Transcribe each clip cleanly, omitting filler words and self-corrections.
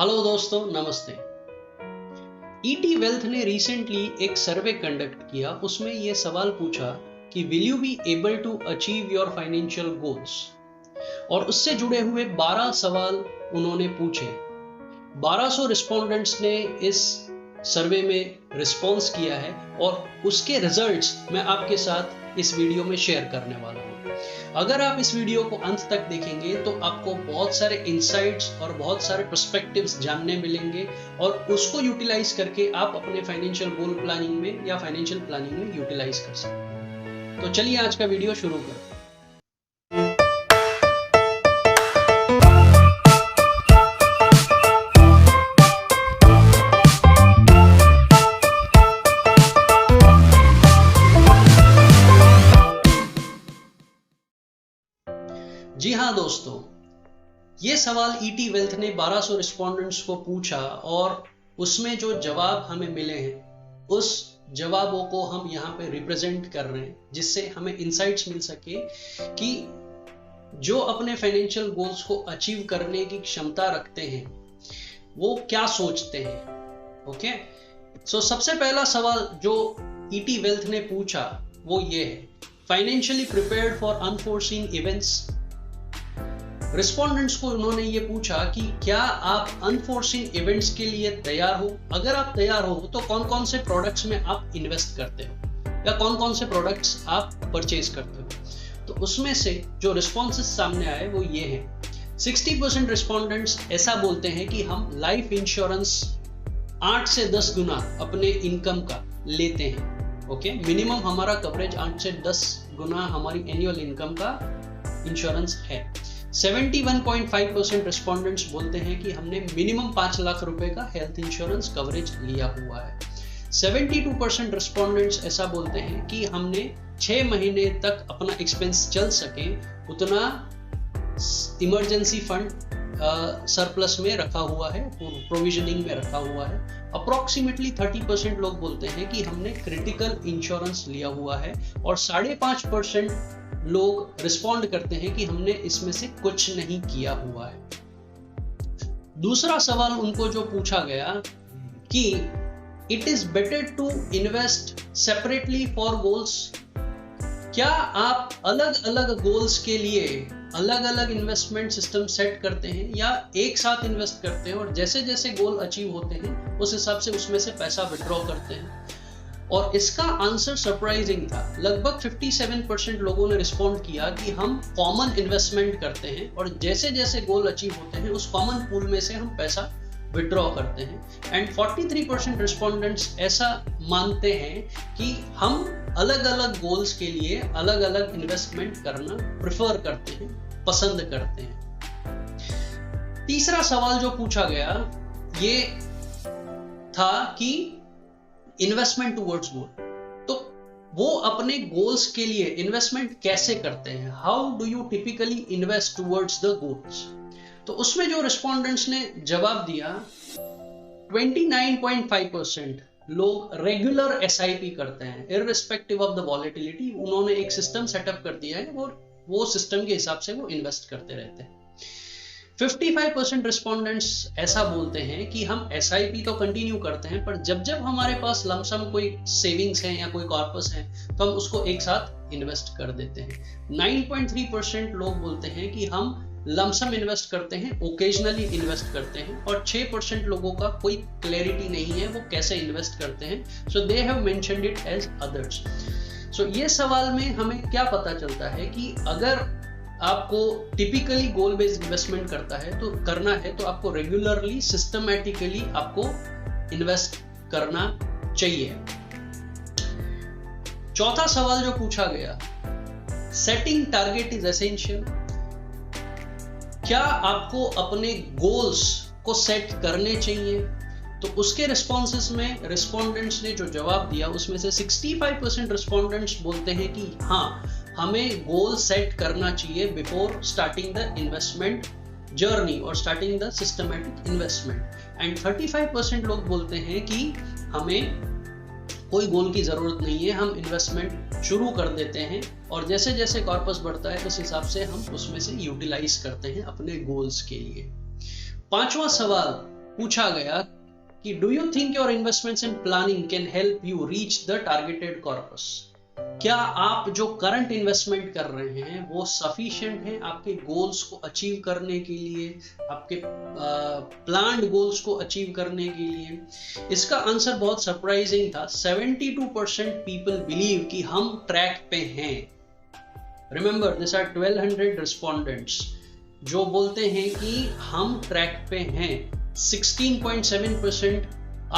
Hello दोस्तों, नमस्ते। ET wealth ने रिसेंटली एक सर्वे कंडक्ट किया। उसमें यह सवाल पूछा कि will you be able to achieve your financial goals, और उससे जुड़े हुए 12 सवाल उन्होंने पूछे। 1200 रिस्पोंडेंट्स ने इस सर्वे में रिस्पॉन्स किया है और उसके रिजल्ट्स मैं आपके साथ इस वीडियो में शेयर करने वाला हूं। अगर आप इस वीडियो को अंत तक देखेंगे तो आपको बहुत सारे इंसाइट्स और बहुत सारे पर्सपेक्टिव्स जानने मिलेंगे और उसको यूटिलाइज करके आप अपने फाइनेंशियल गोल प्लानिंग में या फाइनेंशियल प्लानिंग में यूटिलाइज कर सकते हैं। तो चलिए आज का वीडियो शुरू करें। जी हाँ दोस्तों, ये सवाल ईटी वेल्थ ने 1200 रिस्पोंडेंट्स को पूछा और उसमें जो जवाब हमें मिले हैं उस जवाबों को हम यहाँ पे रिप्रेजेंट कर रहे हैं, जिससे हमें इंसाइट्स मिल सके कि जो अपने फाइनेंशियल गोल्स को अचीव करने की क्षमता रखते हैं वो क्या सोचते हैं। ओके, सो सबसे पहला सवाल जो ईटी वेल्थ ने पूछा वो ये है, financially prepared for unforeseen events. Respondents को उन्होंने ये पूछा कि क्या आप अनफोर्सीन इवेंट्स के लिए तैयार हो। अगर आप तैयार हो तो कौन कौन से प्रोडक्ट्स में आप इन्वेस्ट करते हो या कौन कौन से प्रोडक्ट्स आप परचेज करते हो। तो उसमें से जो रिस्पॉन्सेस सामने आए वो ये है, 60% रिस्पोंडेंट्स ऐसा बोलते हैं कि हम लाइफ इंश्योरेंस 8 से 10 गुना अपने इनकम का लेते हैं। ओके, मिनिमम हमारा कवरेज 8 से 10 गुना हमारी एनुअल इनकम का इंश्योरेंस है। 71.5% रिस्पोंडेंट्स बोलते हैं कि हमने मिनिमम 5 लाख रुपए का हेल्थ इंश्योरेंस कवरेज लिया हुआ है। 72% रिस्पोंडेंट्स ऐसा बोलते हैं कि हमने 6 महीने तक अपना एक्सपेंस चल सके उतना इमरजेंसी फंड सरप्लस में रखा हुआ है, प्रोविजनिंग में रखा हुआ है। अप्रोक्सीमेटली 30% लोग बोलते हैं कि हमने क्रिटिकल इंश्योरेंस लिया हुआ है और 5.5% लोग रिस्पॉन्ड करते हैं कि हमने इसमें से कुछ नहीं किया हुआ है। दूसरा सवाल उनको जो पूछा गया कि it is better to invest separately for goals, क्या आप अलग अलग गोल्स के लिए अलग अलग इन्वेस्टमेंट सिस्टम सेट करते हैं या एक साथ इन्वेस्ट करते हैं और जैसे जैसे गोल अचीव होते हैं उस हिसाब से उसमें से पैसा विड्रॉ करते हैं। और इसका आंसर सरप्राइजिंग था। लगभग 57% लोगों ने रिस्पॉन्ड किया कि हम कॉमन इन्वेस्टमेंट करते हैं और जैसे जैसे गोल अचीव होते हैं उस कॉमन पूल में से हम पैसा विड्रॉ करते हैं। एंड 43% रिस्पोंडेंट्स ऐसा मानते हैं कि हम अलग अलग गोल्स के लिए अलग अलग इन्वेस्टमेंट करना प्रेफर करते हैं, पसंद करते हैं। तीसरा सवाल जो पूछा गया ये था कि इन्वेस्टमेंट टुवर्ड्स गोल, तो वो अपने गोल्स के लिए इन्वेस्टमेंट कैसे करते हैं, how do you typically invest towards the goals. तो उसमें जो रिस्पोंडेंट्स ने जवाब दिया, 29.5% लोग रेगुलर एसआईपी करते हैं इररिस्पेक्टिव ऑफ द वॉलेटिलिटी। उन्होंने एक सिस्टम सेटअप कर दिया है और वो सिस्टम के हिसाब से वो इन्वेस्ट करते रहते हैं। 55% रिस्पोंडेंट्स ऐसा बोलते हैं कि हम एसआईपी तो कंटिन्यू करते हैं पर जब जब हमारे पास लमसम कोई सेविंग्स है या कोई कॉर्पस है तो हम उसको एक साथ इन्वेस्ट कर देते हैं। 9.3% लोग बोलते हैं कि हम लमसम इन्वेस्ट करते हैं, ओकेजनली इन्वेस्ट करते हैं और 6% लोगों का कोई क्लैरिटी नहीं है वो कैसे इन्वेस्ट करते हैं। So they have mentioned it as others. सो ये सवाल में हमें क्या पता चलता है कि अगर आपको टिपिकली गोल बेस्ड इन्वेस्टमेंट करना है तो आपको रेगुलरली सिस्टमैटिकली आपको इन्वेस्ट करना चाहिए। चौथा सवाल जो पूछा गया, सेटिंग टारगेट इज एसेंशियल। क्या आपको अपने गोल्स को सेट करने चाहिए। तो उसके रिस्पॉन्सेस में रिस्पोंडेंट्स ने जो जवाब दिया उसमें से 65% रिस्पोंडेंट्स बोलते हैं कि हाँ, हमें गोल सेट करना चाहिए before starting the investment journey और starting the systematic investment. And 35% लोग बोलते हैं कि हमें कोई गोल की जरूरत नहीं है, हम इन्वेस्टमेंट शुरू कर देते हैं और जैसे जैसे कॉर्पस बढ़ता है उस हिसाब से हम उसमें से यूटिलाइज करते हैं अपने गोल्स के लिए। पांचवा सवाल पूछा गया कि do you think your investments in planning can help you reach the targeted corpus? क्या आप जो करंट इन्वेस्टमेंट कर रहे हैं वो सफिशिएंट है आपके गोल्स को अचीव करने के लिए, आपके प्लान्ड गोल्स को अचीव करने के लिए? इसका आंसर बहुत सरप्राइजिंग था। 72% पीपल बिलीव कि हम ट्रैक पे हैं। रिमेंबर, दिस आर 1200 रिस्पोंडेंट्स जो बोलते हैं कि हम ट्रैक पे हैं। 16.7%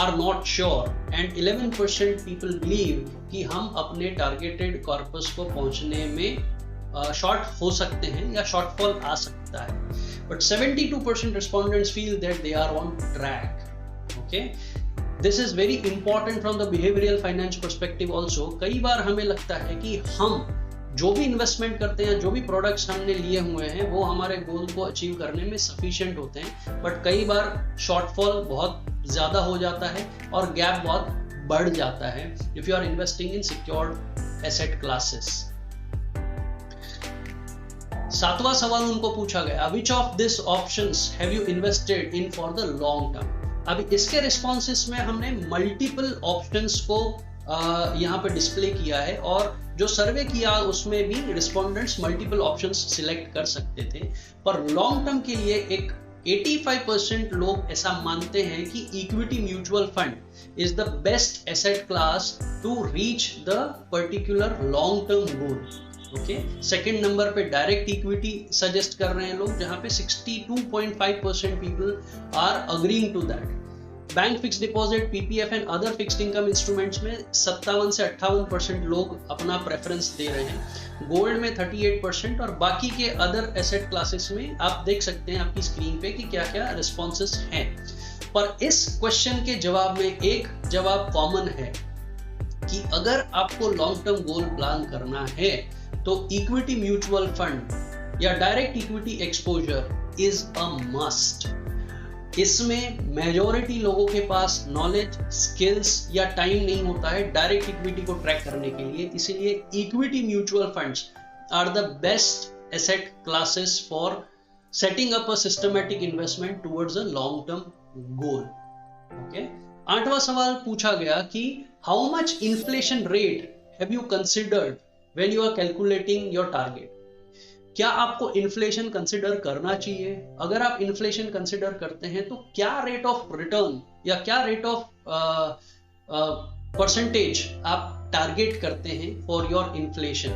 are not sure and 11% people believe कि हम अपने टारगेटेड कॉर्पस को पहुंचने में शॉर्ट हो सकते हैं या शॉर्टफॉल आ सकता है। But 72% respondents feel that they are on track. Okay? This is very important from the behavioral finance perspective also. कई बार हमें लगता है कि हम जो भी इन्वेस्टमेंट करते हैं, जो भी प्रोडक्ट्स हमने लिए हुए हैं वो हमारे गोल को अचीव करने में सफिशिएंट होते हैं, बट कई बार शॉर्टफॉल बहुत ज्यादा हो जाता है और गैप बहुत बढ़ जाता है if you are investing in secured asset classes. 7वां सवाल उनको पूछा गया, which of this options have you invested in for the long term? अब इसके रिस्पॉन्सेस में हमने मल्टीपल ऑप्शंस को यहाँ पे डिस्प्ले किया है और जो सर्वे किया उसमें भी रिस्पोंडेंट्स मल्टीपल ऑप्शंस सिलेक्ट कर सकते थे, पर लॉन्ग टर्म के लिए एक 85% लोग ऐसा मानते हैं कि equity mutual fund is the best asset class to reach the particular long term goal. Okay, second number पे डायरेक्ट इक्विटी सजेस्ट कर रहे हैं लोग, जहां पे 62.5% people are agreeing to that. Bank fix deposit, PPF and other fixed income instruments में 57 से 58% लोग अपना प्रेफरेंस दे रहे हैं। गोल्ड में 38% और बाकी के अदर एसेट क्लासेस में आप देख सकते हैं आपकी स्क्रीन पे कि क्या क्या रिस्पॉन्सेस हैं। पर इस क्वेश्चन के जवाब में एक जवाब कॉमन है कि अगर आपको लॉन्ग टर्म गोल प्लान करना है तो इक्विटी म्यूचुअल फंड या direct equity exposure is a must. इसमें मेजॉरिटी लोगों के पास नॉलेज, स्किल्स या टाइम नहीं होता है डायरेक्ट इक्विटी को ट्रैक करने के लिए, इसीलिए equity mutual funds are the best asset classes for setting up a systematic investment towards a long term goal. Okay, 8वां सवाल पूछा गया कि how much inflation rate have you considered when you are calculating your target? क्या आपको inflation consider करना चाहिए? अगर आप इन्फ्लेशन कंसिडर करते हैं तो क्या रेट ऑफ रिटर्न या क्या रेट ऑफ परसेंटेज आप टारगेट करते हैं फॉर योर इन्फ्लेशन?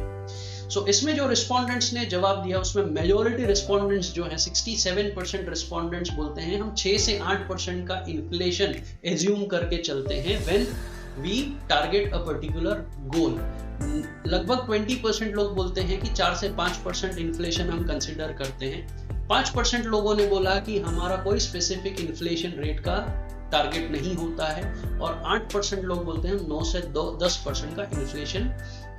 सो इसमें जो रिस्पोंडेंट्स ने जवाब दिया उसमें मेजॉरिटी रिस्पोंडेंट्स जो हैं 67% रिस्पोंडेंट्स बोलते हैं हम 6 से 8% का इन्फ्लेशन एज्यूम करके चलते हैं when we target a particular goal. लगभग 20% लोग बोलते हैं कि 4 से 5% इन्फ्लेशन हम कंसिडर करते हैं। 5% लोगों ने बोला कि हमारा कोई स्पेसिफिक इन्फ्लेशन रेट का टारगेट नहीं होता है और 8% लोग बोलते हैं 9 से 10% का इन्फ्लेशन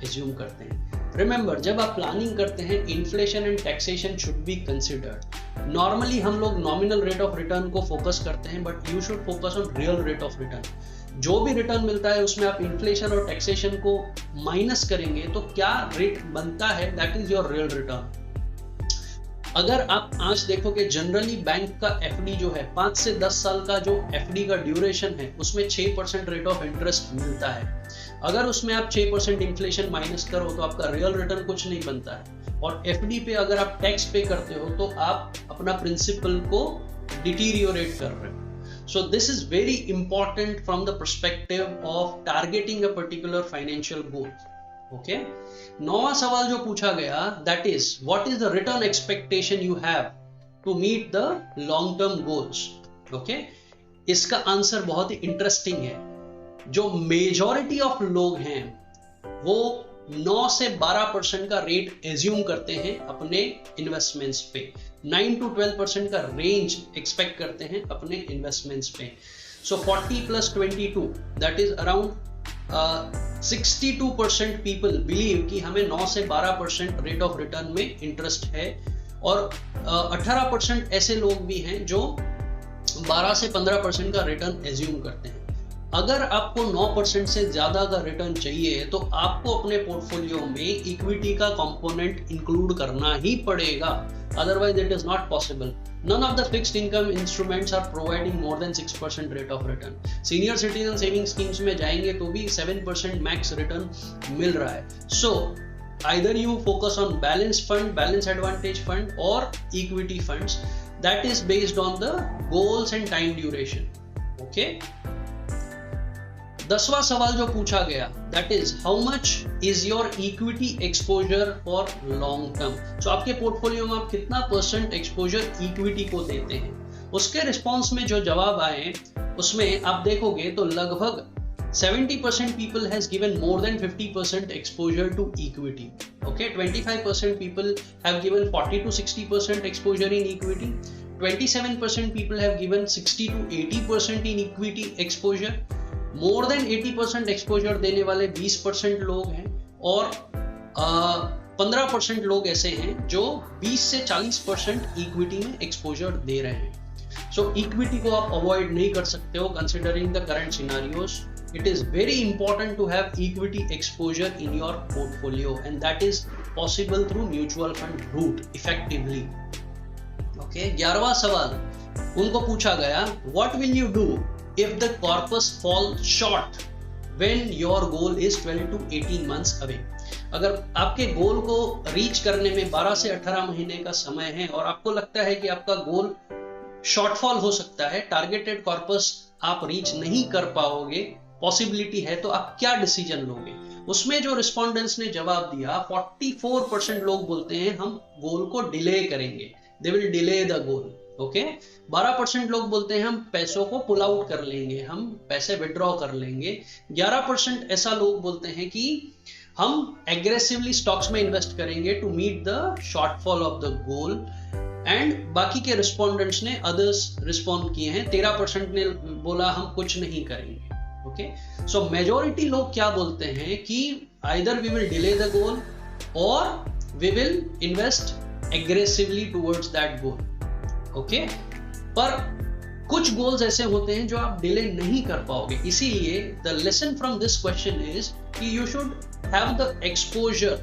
एज्यूम करते हैं। रिमेंबर, जब आप प्लानिंग करते हैं inflation and taxation should be considered. Normally हम लोग नॉमिनल रेट ऑफ रिटर्न को फोकस करते हैं, but you should focus on real rate of return. जो भी रिटर्न मिलता है उसमें आप इन्फ्लेशन और टैक्सेशन को माइनस करेंगे तो क्या रेट बनता है, that is your real return. अगर आप आज देखोगे जनरली बैंक का एफडी जो है 5 से 10 साल का जो एफडी का ड्यूरेशन है उसमें 6% रेट ऑफ इंटरेस्ट मिलता है। अगर उसमें आप 6% इन्फ्लेशन माइनस करो तो आपका रियल रिटर्न कुछ नहीं बनता है, और एफडी पे अगर आप टैक्स पे करते हो तो आप अपना प्रिंसिपल को डिटीरियोरेट कर रहे हो। So this is very important from the perspective of targeting a particular financial goal. Okay? 9वां सवाल जो पूछा गया, that is, what is the return expectation you have to meet the long-term goals? Okay? इसका answer बहुत ही interesting है। जो majority of लोग हैं वो 9 से 12% का रेट एज्यूम करते हैं अपने इन्वेस्टमेंट्स पे, 9 to 12% का रेंज एक्सपेक्ट करते हैं अपने इन्वेस्टमेंट्स पे। सो 40 + 22 that is around 62% people believe कि हमें 9 से 12% रेट ऑफ रिटर्न में इंटरेस्ट है, और 18% ऐसे लोग भी हैं जो 12 से 15% का रिटर्न एज्यूम करते हैं। अगर आपको 9% से ज्यादा का रिटर्न चाहिए तो आपको अपने पोर्टफोलियो में इक्विटी का कंपोनेंट इंक्लूड करना ही पड़ेगा। otherwise it is not possible. None of the fixed income instruments are providing more than 6% rate of return. Senior citizen saving schemes में जाएंगे तो भी 7% max return मिल रहा है. So either you focus on balanced fund, balanced advantage fund or equity funds. That is based on the goals and time duration. Okay. 10वां सवाल जो पूछा गया, that is how much is your equity exposure for long term. So आपके portfolio में आप कितना % exposure equity को देते हैं. उसके रिस्पॉन्स में जो जवाब आए उसमें आप देखोगे तो लगभग 70% people has given more than 50% exposure to equity. Okay, 25% people have given 40 to 60% exposure in equity. 27% people have given 60 to 80% in equity exposure. More than 80% exposure देने वाले 20% लोग हैं और 15% लोग ऐसे हैं जो 20 से 40% इक्विटी में एक्सपोजर दे रहे हैं. सो इक्विटी को आप अवॉइड नहीं कर सकते हो considering the current scenarios. It is very important to have equity exposure in your portfolio and that is possible through mutual fund route effectively. Okay, 11वां सवाल उनको पूछा गया, what will you do if the corpus falls short when your goal is 12 to 18 months away. अगर आपके गोल को reach करने में 12 से 18 महीने का समय है और आपको लगता है कि आपका गोल शॉर्टफॉल हो सकता है, टारगेटेड कॉर्पस आप रीच नहीं कर पाओगे, पॉसिबिलिटी है, तो आप क्या डिसीजन लोगे. उसमें जो रिस्पोंडेंट्स ने जवाब दिया 44% लोग बोलते हैं हम गोल को डिले करेंगे, they will delay the goal. Okay, 12% लोग बोलते हैं हम पैसों को पुल आउट कर लेंगे, हम पैसे विड्रॉ कर लेंगे. 11% ऐसा लोग बोलते हैं कि हम एग्रेसिवली स्टॉक्स में इन्वेस्ट करेंगे to meet the shortfall of the goal. And बाकी के रिस्पोंडेंट्स ने अदर्स रिस्पॉन्ड किए हैं. 13% ने बोला हम कुछ नहीं करेंगे. ओके, सो मेजॉरिटी लोग क्या बोलते हैं कि either we will delay the goal और we will invest aggressively towards that goal. Okay, पर कुछ गोल्स ऐसे होते हैं जो आप डिले नहीं कर पाओगे. इसीलिए the lesson from this question is कि you should have the exposure,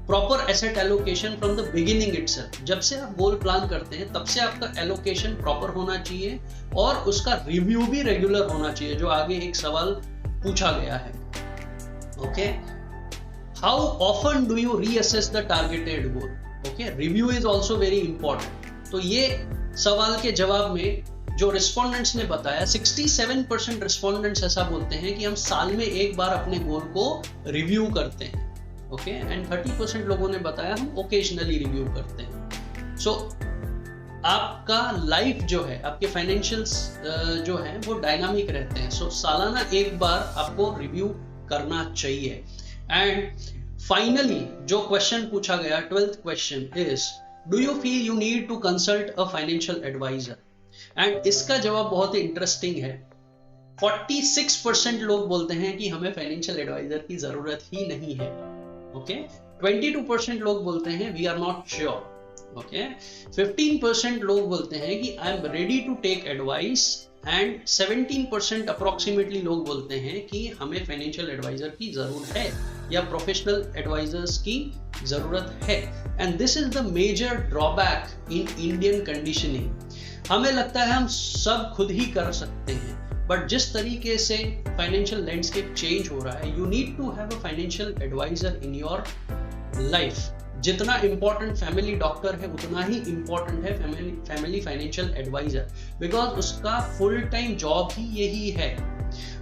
proper asset allocation from the beginning itself. जब से आप गोल प्लान करते हैं तब से आपका एलोकेशन प्रॉपर होना चाहिए और उसका रिव्यू भी रेगुलर होना चाहिए, जो आगे एक सवाल पूछा गया है. Okay, how often do you reassess the targeted goal. Okay, review is also very important. तो ये सवाल के जवाब में जो रिस्पोंडेंट्स ने बताया 67% रिस्पोंडेंट्स ऐसा बोलते हैं कि हम साल में एक बार अपने गोल को रिव्यू करते हैं. ओके, एंड 30% लोगों ने बताया हम ओकेजनली रिव्यू करते हैं. सो आपका लाइफ जो है, आपके फाइनेंशियल्स जो है वो डायनामिक रहते हैं. सो सालाना एक बार आपको रिव्यू करना चाहिए. एंड फाइनली जो क्वेश्चन पूछा गया, 12th question is, Do you feel you need to consult a financial advisor? And इसका जवाब बहुत ही इंटरेस्टिंग है. 46% लोग बोलते हैं कि हमें फाइनेंशियल एडवाइजर की जरूरत ही नहीं है. ओके, 22% लोग बोलते हैं we are not sure. Okay, 15% लोग बोलते हैं कि I am ready to take advice and 17% approximately लोग बोलते हैं कि हमें फाइनेंशियल एडवाइजर की जरूरत है या प्रोफेशनल एडवाइजर्स की जरूरत है. And this is the major drawback in Indian conditioning. हमें लगता है हम सब खुद ही कर सकते हैं, बट जिस तरीके से फाइनेंशियल लैंडस्केप चेंज हो रहा है, you need to have a financial adviser in your life. जितना इंपॉर्टेंट फैमिली डॉक्टर है उतना ही इंपॉर्टेंट है फैमिली फाइनेंशियल एडवाइजर, बिकॉज उसका फुल टाइम जॉब ही यही है.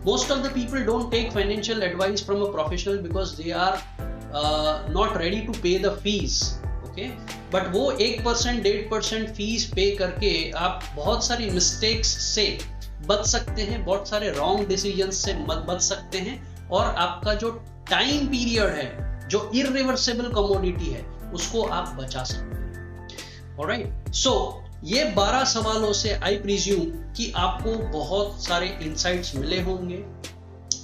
Most of the people don't take financial advice from a professional because they are not ready to pay the fees. Okay, but वो 1% 1.5% fees पे करके आप बहुत सारी मिस्टेक्स से बच सकते हैं, बहुत सारे रॉन्ग डिसीजंस से बच सकते हैं और आपका जो टाइम पीरियड है, जो इररिवर्सिबल कमोडिटी है, उसको आप बचा सकते हैं. ऑलराइट, सो ये 12 सवालों से आई प्रिज्यूम कि आपको बहुत सारे इंसाइट्स मिले होंगे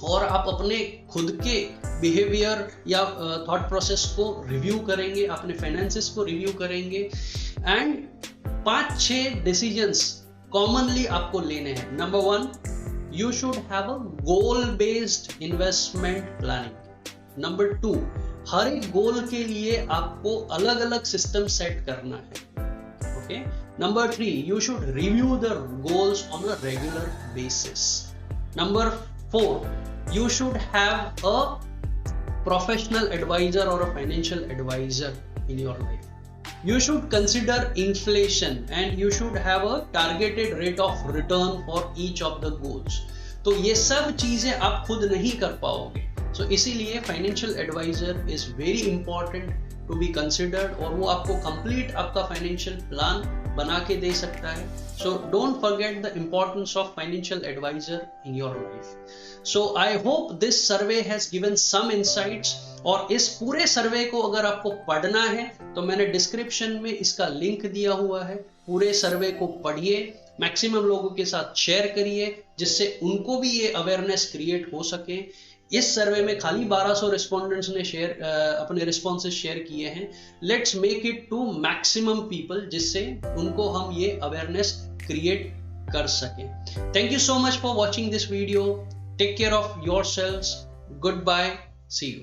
और आप अपने खुद के बिहेवियर या थॉट प्रोसेस को रिव्यू करेंगे, अपने फाइनेंसेस को रिव्यू करेंगे एंड 5-6 डिसीजंस कॉमनली आपको लेने हैं. Number 1, you should have a goal based investment planning. Number 2, हर एक गोल के लिए आपको अलग अलग सिस्टम सेट करना है. Okay. Number 3, you should review the goals on a regular basis. Number 4, you should have a professional advisor or a financial advisor in your life. You should consider inflation and you should have a targeted rate of return for each of the goals. तो ये सब चीजें आप खुद नहीं कर पाओगे, so इसीलिए financial adviser is very important to be considered, और वो आपको कंप्लीट आपका फाइनेंशियल प्लान बना के दे सकता है. So don't forget the importance of financial adviser in your life. So I hope this survey has given some insights, और इस पूरे सर्वे को अगर आपको पढ़ना है तो मैंने डिस्क्रिप्शन में इसका लिंक दिया हुआ है. पूरे सर्वे को पढ़िए, मैक्सिमम लोगों के साथ शेयर करिए जिससे उनको भी ये अवेयरनेस क्रिएट हो सके. इस सर्वे में खाली 1200 रिस्पोंडेंट्स ने अपने रिस्पॉन्सेस शेयर किए हैं. Let's make it to maximum people जिससे उनको हम ये अवेयरनेस क्रिएट कर सकें. Thank you so much for watching this video. Take care of yourselves. Good bye. See you.